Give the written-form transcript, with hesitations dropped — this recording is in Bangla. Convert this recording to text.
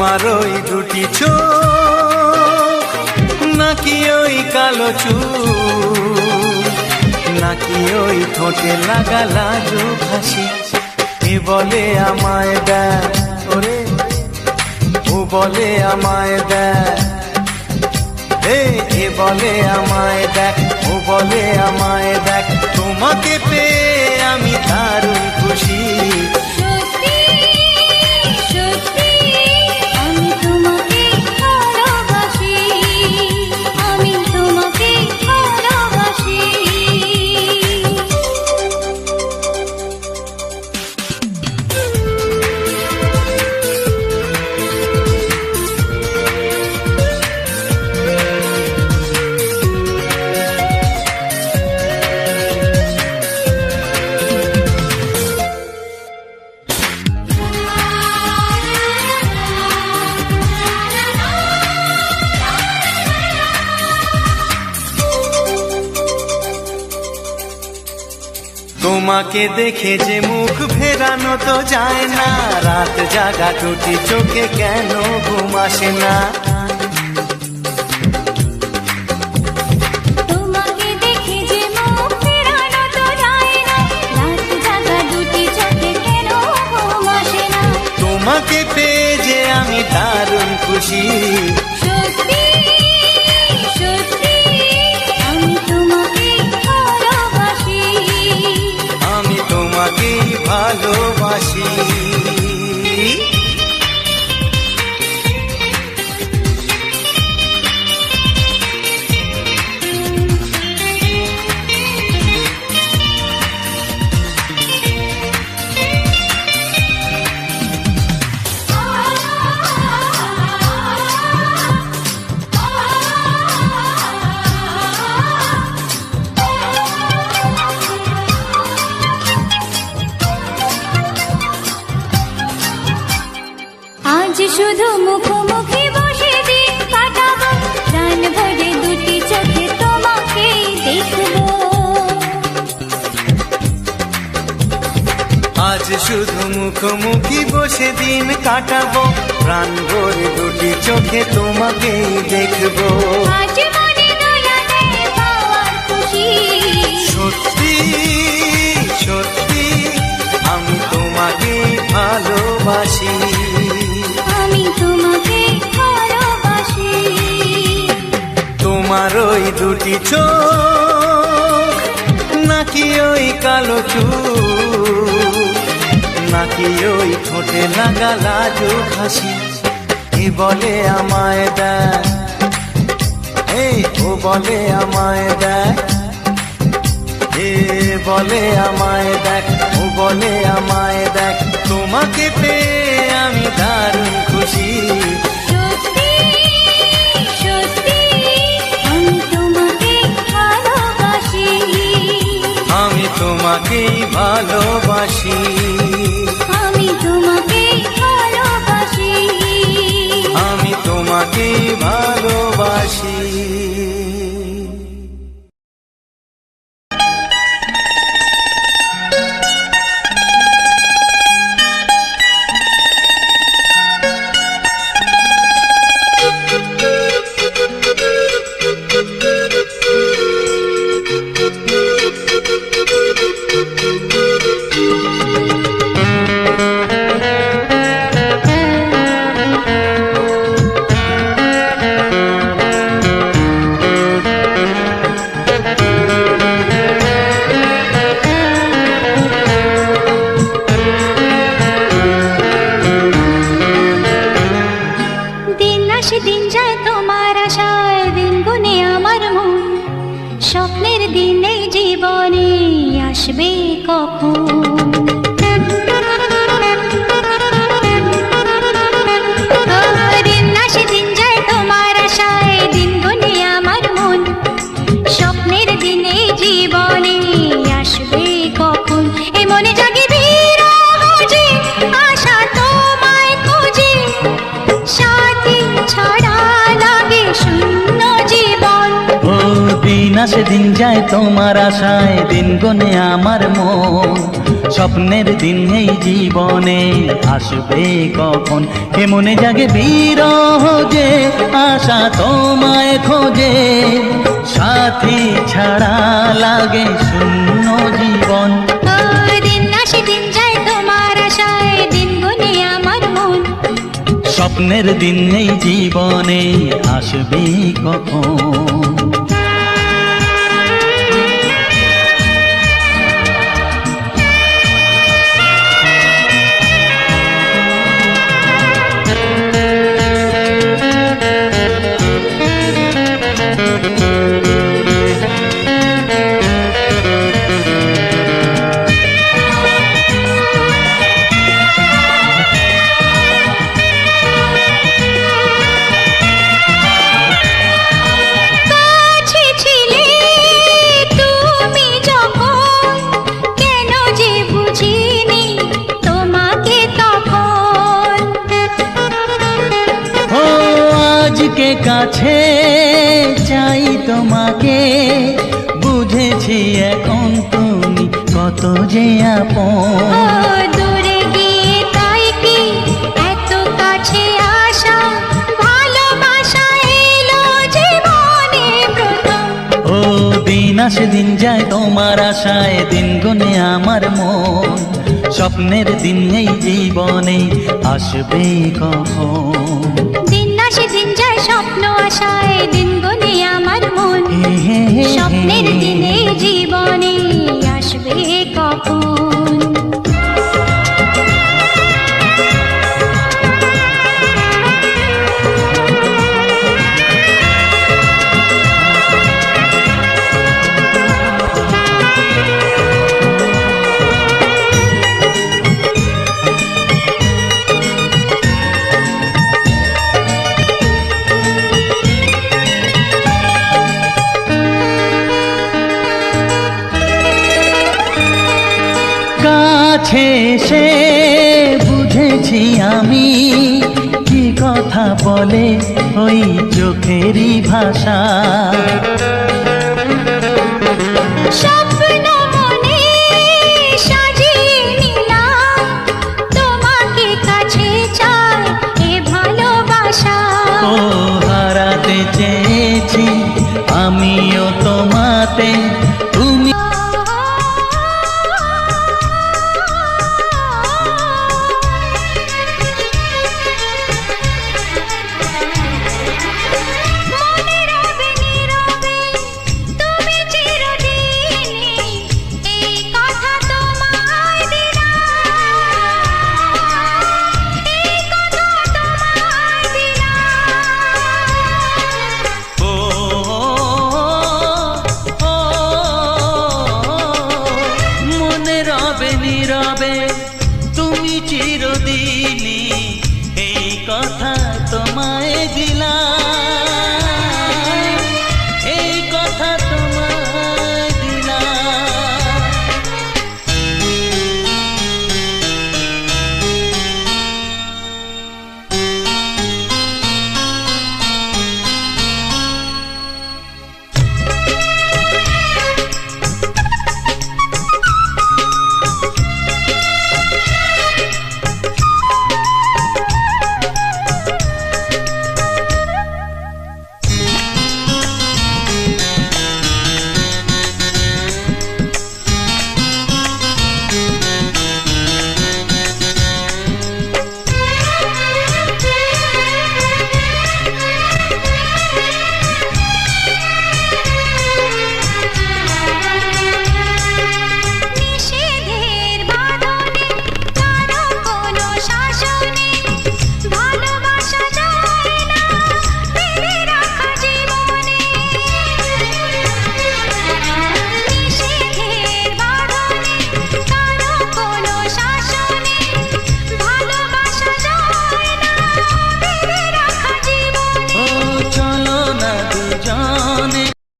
তোমার ওই দুটি চোখ, নাকি ওই কালো চুল, নাকি ওই ঠোঁটে লাগা লাজুক হাসি। এ বলে আমায় দেয় ওরে, ও বলে আমায় দেয়, এ বলে আমায় দেখ, ও বলে আমায় দেখ, তোমাকে পেয়ে আমি দারুণ খুশি। তোমাকে দেখে যে মুখ ফেরানো তো যায় না, রাত জাগা দুটি চোখে কেন ঘুম আসে না। তোমাকে দেখে যে মুখ ফেরানো তো যায় না, রাত জাগা দুটি চোখে কেন ঘুম আসে না। তোমাকে পেয়ে যে আমি দারুণ খুশি। সত্যি সত্যি আমি তোমাকে ভালোবাসি, আমি তোমাকেই ভালোবাসি। আজ শুধু মুখোমুখি বসে দিন কাটাবো, প্রাণ ভরে দুটি চোখে তোমাকে দেখবো। আজ শুধু মুখোমুখি বসে দিন কাটাবো, প্রাণ ভরে দুটি চোখে তোমাকেই দেখবো। আজ মনে দোলা দেয় পাওয়ার খুশি। সত্যি সত্যি আমি তোমাকেই ভালোবাসি। আমি তোমাকে ভালোবাসি। তোমার ওই দুটি চোখ, নাকি ওই কালো চুল, নাকি ওই ঠোঁটে লাগা লাজুক হাসি। এ বলে আমায় দেয়, ও বলে আমায় দেয়, এ বলে আমায় দেখ, ও বলে আমায় দেখ, তোমাকে পেয়ে আমি দারুণ খুশি। সত্যি সত্যি আমি তোমাকে ভালোবাসি, আমি তোমাকেই ভালোবাসি। আমি তোমাকে ভালোবাসি, আমি তোমাকেই ভালোবাসি। দিন যায় তোমার আশায়, দিন গুনে আমার মন, স্বপ্নের দিনে জীবনে আসবে কখন। দিন আসে দিন যায় তোমার আশায়, দিন গুনে আমার মন, স্বপ্নের দিনে জীবনে আসবে কখন। এ মনে জাগে বিরহ যে আশা তোমায় খুঁজে, সাথী ছাড়া লাগে শূন্য জীবন। ও দিন আসে দিন যায় তোমার আশায়, দিন গনে আমার মন। স্বপ্নের দিন এই জীবনে আসবে কখন, কে মনে জাগে বিরহ যে আশা তোমায় খোঁজে। সাথী ছাড়া লাগে শূন্য জীবন। ও দিন আসে দিন যায় তোমার আশায়, দিন গুনে আমার মন। স্বপ্নের দিন এই জীবনে আসবে কখন। কাছে ছিলে তুমি যখন, কেন যে বুঝিনি তোমাকে তখন। ও আজকে কাছে চাই তোমাকে, বুঝেছি এখন তুমি কত যে ও আপন। দূরে গিয়ে তাই কি এত কাছে আসা, ভালোবাসা এলো জীবনে প্রথম। ও দিন আসে দিন যায় তোমার আশায়, দিন গুনে আমার মন। স্বপ্নের দিন এই জীবনে আসবে কখন। দিন আসে দিন যায় স্বপ্ন আশায়, দিন গুনে আমার মন। স্বপ্নের দিনে জীবনে আসবে কখন। কাছে এসে বুঝেছি আমি, কি কথা বলে ওই চোখেরই ভাষা। স্বপ্ন মনে সাজিয়ে নিলাম, তোমাকে কাছে চাই এ ভালোবাসা। ও হারাতে চেয়েছি আমিও তোমাতে,